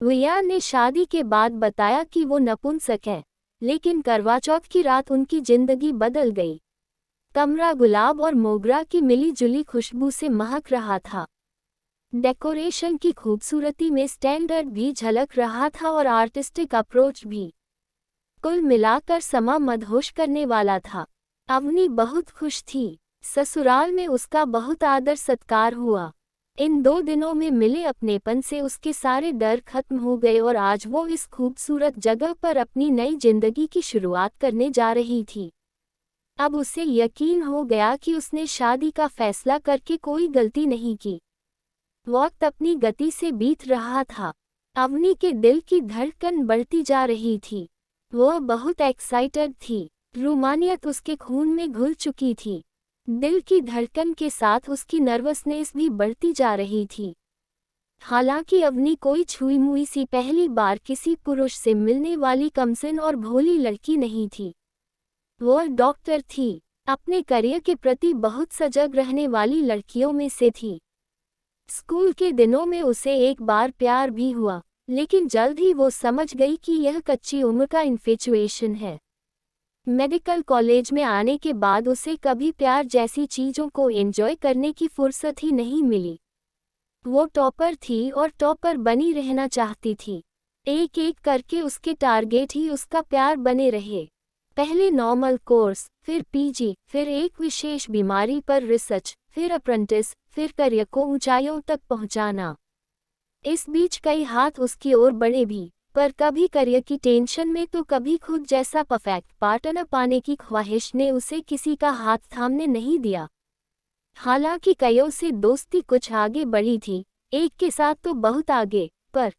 वियान ने शादी के बाद बताया कि वो नपुंसक है, लेकिन करवा चौथ की रात उनकी जिंदगी बदल गई। कमरा गुलाब और मोगरा की मिली-जुली खुशबू से महक रहा था। डेकोरेशन की खूबसूरती में स्टैंडर्ड भी झलक रहा था और आर्टिस्टिक अप्रोच भी। कुल मिलाकर समा मदहोश करने वाला था। अवनी बहुत खुश थी। ससुराल में उसका बहुत आदर सत्कार हुआ। इन 2 दिनों में मिले अपनेपन से उसके सारे डर खत्म हो गए और आज वो इस खूबसूरत जगह पर अपनी नई जिंदगी की शुरुआत करने जा रही थी। अब उसे यकीन हो गया कि उसने शादी का फैसला करके कोई गलती नहीं की। वक्त अपनी गति से बीत रहा था। अवनी के दिल की धड़कन बढ़ती जा रही थी। वह बहुत एक्साइटेड थी। रोमानियत उसके खून में घुल चुकी थी। दिल की धड़कन के साथ उसकी नर्वसनेस भी बढ़ती जा रही थी। हालांकि अवनी कोई छुई मुई सी पहली बार किसी पुरुष से मिलने वाली कमसिन और भोली लड़की नहीं थी। वह डॉक्टर थी। अपने करियर के प्रति बहुत सजग रहने वाली लड़कियों में से थी। स्कूल के दिनों में उसे एक बार प्यार भी हुआ, लेकिन जल्द ही वो समझ गई कि यह कच्ची उम्र का इन्फेचुएशन है। मेडिकल कॉलेज में आने के बाद उसे कभी प्यार जैसी चीज़ों को एंजॉय करने की फुर्सत ही नहीं मिली। वो टॉपर थी और टॉपर बनी रहना चाहती थी। एक एक करके उसके टारगेट ही उसका प्यार बने रहे। पहले नॉर्मल कोर्स, फिर पीजी, फिर एक विशेष बीमारी पर रिसर्च, फिर अप्रेंटिस, फिर करियर को ऊंचाइयों तक पहुंचाना। इस बीच कई हाथ उसकी ओर बढ़े भी, पर कभी करियर की टेंशन में तो कभी खुद जैसा परफेक्ट पार्टनर पाने की ख्वाहिश ने उसे किसी का हाथ थामने नहीं दिया। हालांकि कईयों से दोस्ती कुछ आगे बढ़ी थी, एक के साथ तो बहुत आगे, पर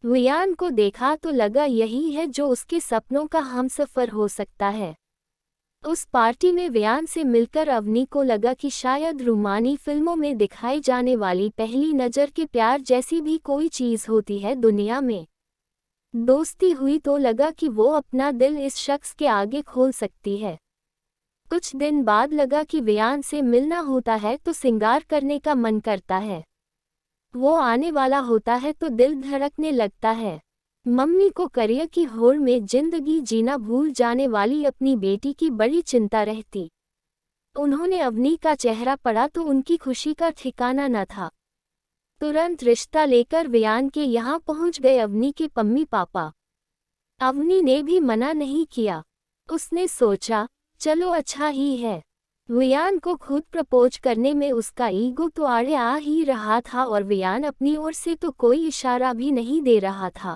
वियान को देखा तो लगा यही है जो उसके सपनों का हमसफर हो सकता है। उस पार्टी में वियान से मिलकर अवनी को लगा कि शायद रूमानी फिल्मों में दिखाई जाने वाली पहली नज़र के प्यार जैसी भी कोई चीज़ होती है दुनिया में। दोस्ती हुई तो लगा कि वो अपना दिल इस शख्स के आगे खोल सकती है। कुछ दिन बाद लगा कि वियान से मिलना होता है तो सिंगार करने का मन करता है। वो आने वाला होता है तो दिल धड़कने लगता है। मम्मी को करियर की होड़ में जिंदगी जीना भूल जाने वाली अपनी बेटी की बड़ी चिंता रहती। उन्होंने अवनी का चेहरा पढ़ा तो उनकी खुशी का ठिकाना न था। तुरंत रिश्ता लेकर वियान के यहाँ पहुँच गए अवनी के मम्मी पापा। अवनी ने भी मना नहीं किया। उसने सोचा, चलो अच्छा ही है। वियान को खुद प्रपोज करने में उसका ईगो तो आड़े आ ही रहा था और वियान अपनी ओर से तो कोई इशारा भी नहीं दे रहा था।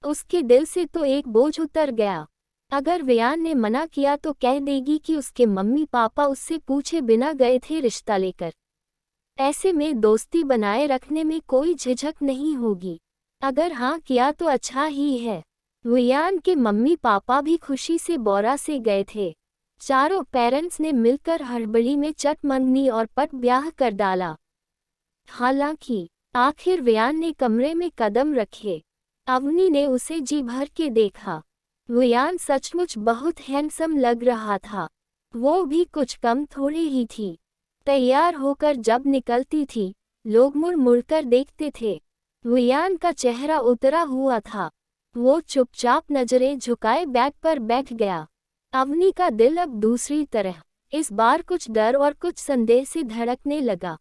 उसके दिल से तो एक बोझ उतर गया। अगर वियान ने मना किया तो कह देगी कि उसके मम्मी पापा उससे पूछे बिना गए थे रिश्ता लेकर। ऐसे में दोस्ती बनाए रखने में कोई झिझक नहीं होगी। अगर हाँ किया तो अच्छा ही है। वियान के मम्मी पापा भी खुशी से बौरा से गए थे। चारों पेरेंट्स ने मिलकर हड़बड़ी में चट मंगनी और पट ब्याह कर डाला। हालांकि आखिर वियान ने कमरे में कदम रखे। अवनी ने उसे जी भर के देखा। वियान सचमुच बहुत हैंडसम लग रहा था। वो भी कुछ कम थोड़ी ही थी। तैयार होकर जब निकलती थी, लोग मुड़ मुड़कर देखते थे। वियान का चेहरा उतरा हुआ था। वो चुपचाप नजरें झुकाए बैग पर बैठ गया। अवनी का दिल अब दूसरी तरह, इस बार कुछ डर और कुछ संदेह से धड़कने लगा।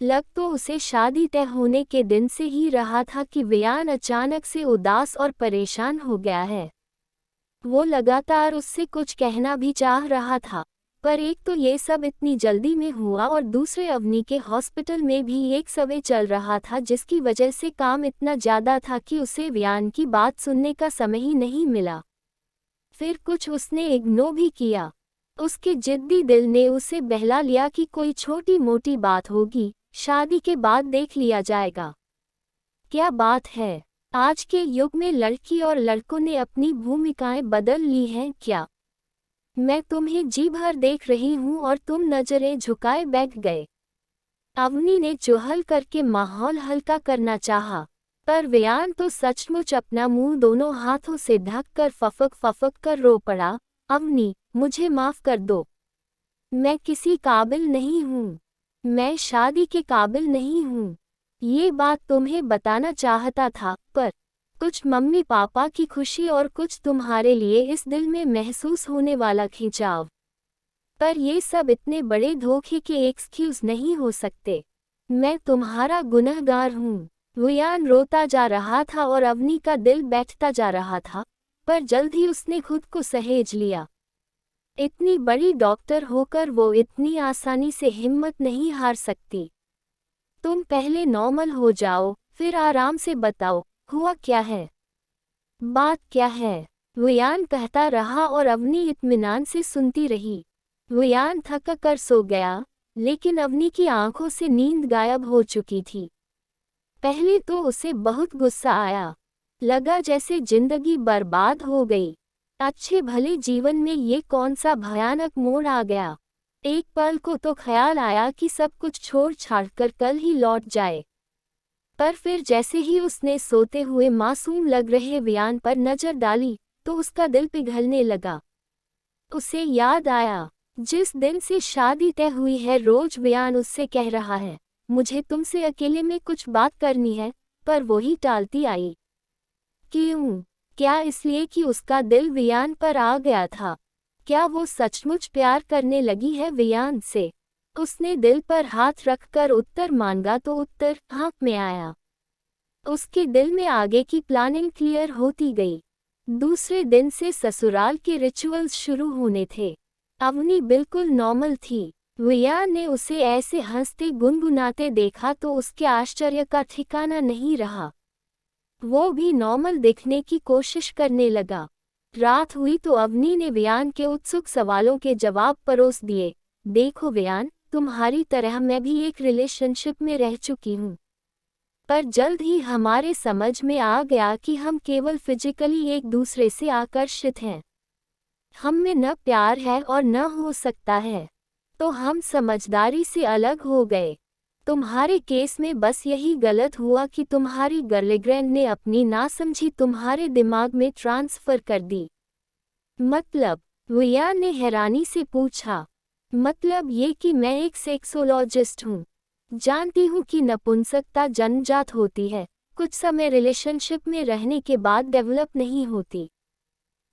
लग तो उसे शादी तय होने के दिन से ही रहा था कि वियान अचानक से उदास और परेशान हो गया है। वो लगातार उससे कुछ कहना भी चाह रहा था, पर एक तो ये सब इतनी जल्दी में हुआ और दूसरे अवनी के हॉस्पिटल में भी एक सर्वे चल रहा था जिसकी वजह से काम इतना ज़्यादा था कि उसे वियान की बात सुनने का समय ही नहीं मिला। फिर कुछ उसने इग्नोर भी किया। उसके जिद्दी दिल ने उसे बहला लिया कि कोई छोटी मोटी बात होगी, शादी के बाद देख लिया जाएगा। क्या बात है, आज के युग में लड़की और लड़कों ने अपनी भूमिकाएं बदल ली हैं क्या? मैं तुम्हें जी भर देख रही हूँ और तुम नजरें झुकाए बैठ गए। अवनी ने चुहल करके माहौल हल्का करना चाहा, पर वियान तो सचमुच अपना मुंह दोनों हाथों से ढककर फफक कर रो पड़ा। अवनी, मुझे माफ कर दो। मैं किसी काबिल नहीं हूँ। मैं शादी के काबिल नहीं हूँ। ये बात तुम्हें बताना चाहता था, पर कुछ मम्मी पापा की खुशी और कुछ तुम्हारे लिए इस दिल में महसूस होने वाला खिंचाव। पर ये सब इतने बड़े धोखे के एक्सक्यूज नहीं हो सकते। मैं तुम्हारा गुनहगार हूँ। वुयान रोता जा रहा था और अवनी का दिल बैठता जा रहा था, पर जल्द ही उसने खुद को सहेज लिया। इतनी बड़ी डॉक्टर होकर वो इतनी आसानी से हिम्मत नहीं हार सकती। तुम पहले नॉर्मल हो जाओ, फिर आराम से बताओ, हुआ क्या है? बात क्या है? वुयान कहता रहा और अवनी इत्मीनान से सुनती रही। वुयान थक कर सो गया, लेकिन अवनी की आंखों से नींद गायब हो चुकी थी। पहले तो उसे बहुत गुस्सा आया। लगा जैसे जिंदगी बर्बाद हो गई। अच्छे भले जीवन में ये कौन सा भयानक मोड़ आ गया। एक पल को तो ख्याल आया कि सब कुछ छोड़ छाड़ कर कल ही लौट जाए। पर फिर जैसे ही उसने सोते हुए मासूम लग रहे वियान पर नजर डाली, तो उसका दिल पिघलने लगा। उसे याद आया, जिस दिन से शादी तय हुई है रोज वियान उससे कह रहा है, मुझे तुमसे अकेले में कुछ बात करनी है, पर वो ही टालती आई। क्यों? क्या इसलिए कि उसका दिल वियान पर आ गया था? क्या वो सचमुच प्यार करने लगी है वियान से? उसने दिल पर हाथ रखकर उत्तर मांगा तो उत्तर हाँ में आया। उसके दिल में आगे की प्लानिंग क्लियर होती गई। दूसरे दिन से ससुराल के रिचुअल्स शुरू होने थे। अवनी बिल्कुल नॉर्मल थी। वियान ने उसे ऐसे हंसते गुनगुनाते देखा तो उसके आश्चर्य का ठिकाना नहीं रहा। वो भी नॉर्मल दिखने की कोशिश करने लगा। रात हुई तो अवनी ने वियान के उत्सुक सवालों के जवाब परोस दिए। देखो वियान, तुम्हारी तरह मैं भी एक रिलेशनशिप में रह चुकी हूँ। पर जल्द ही हमारे समझ में आ गया कि हम केवल फिजिकली एक दूसरे से आकर्षित हैं। हम में न प्यार है और न हो सकता है। तो हम समझदारी से अलग हो गए। तुम्हारे केस में बस यही गलत हुआ कि तुम्हारी गर्लफ्रेंड ने अपनी नासमझी तुम्हारे दिमाग में ट्रांसफर कर दी। मतलब? वियान ने हैरानी से पूछा। मतलब ये कि मैं एक सेक्सोलॉजिस्ट हूँ। जानती हूँ कि नपुंसकता जन्मजात होती है, कुछ समय रिलेशनशिप में रहने के बाद डेवलप नहीं होती।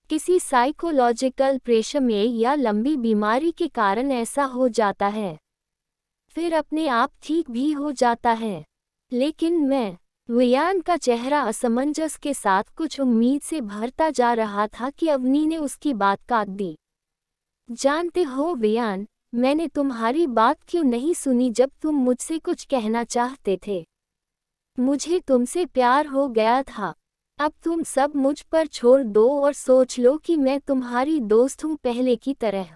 किसी साइकोलॉजिकल प्रेशर में या लंबी बीमारी के कारण ऐसा हो जाता है, फिर अपने आप ठीक भी हो जाता है। लेकिन मैं, वियान का चेहरा असमंजस के साथ कुछ उम्मीद से भरता जा रहा था कि अवनी ने उसकी बात काट दी। जानते हो वियान, मैंने तुम्हारी बात क्यों नहीं सुनी जब तुम मुझसे कुछ कहना चाहते थे? मुझे तुमसे प्यार हो गया था। अब तुम सब मुझ पर छोड़ दो और सोच लो कि मैं तुम्हारी दोस्त हूँ पहले की तरह।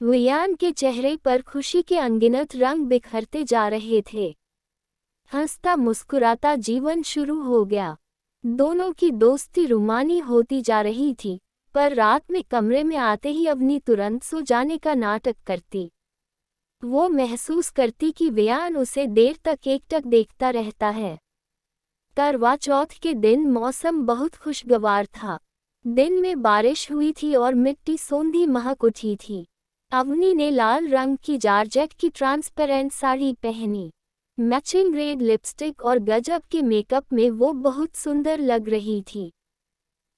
वियान के चेहरे पर खुशी के अनगिनत रंग बिखरते जा रहे थे। हंसता मुस्कुराता जीवन शुरू हो गया। दोनों की दोस्ती रूमानी होती जा रही थी, पर रात में कमरे में आते ही अवनी तुरंत सो जाने का नाटक करती। वो महसूस करती कि वियान उसे देर तक एकटक देखता रहता है। करवा चौथ के दिन मौसम बहुत खुशगवार था। दिन में बारिश हुई थी और मिट्टी सोंधी महक उठी थी। अवनी ने लाल रंग की जॉर्जेट की ट्रांसपेरेंट साड़ी पहनी। मैचिंग रेड लिपस्टिक और गजब के मेकअप में वो बहुत सुंदर लग रही थी।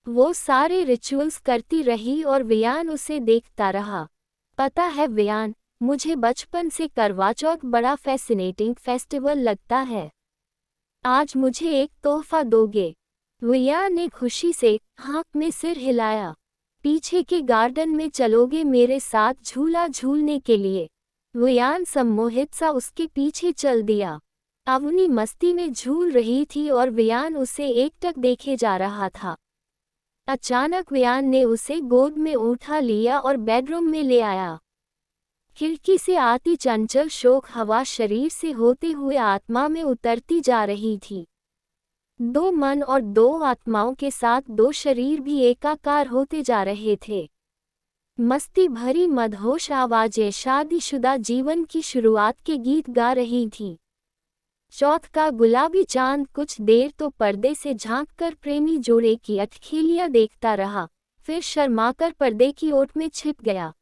वो सारे रिचुअल्स करती रही और वियान उसे देखता रहा। पता है वियान, मुझे बचपन से करवा चौथ बड़ा फैसिनेटिंग फेस्टिवल लगता है। आज मुझे एक तोहफा दोगे? वियान ने खुशी से हाँ में सिर हिलाया। पीछे के गार्डन में चलोगे मेरे साथ झूला झूलने के लिए? वियान सम्मोहित सा उसके पीछे चल दिया। अवनी मस्ती में झूल रही थी और वियान उसे एकटक देखे जा रहा था। अचानक वियान ने उसे गोद में उठा लिया और बेडरूम में ले आया। खिड़की से आती चंचल शोक हवा शरीर से होते हुए आत्मा में उतरती जा रही थी। दो मन और दो आत्माओं के साथ दो शरीर भी एकाकार होते जा रहे थे। मस्ती भरी मदहोश आवाजें शादीशुदा जीवन की शुरुआत के गीत गा रही थीं। चौथ का गुलाबी चांद कुछ देर तो पर्दे से झांककर प्रेमी जोड़े की अटखेलियां देखता रहा, फिर शर्माकर पर्दे की ओट में छिप गया।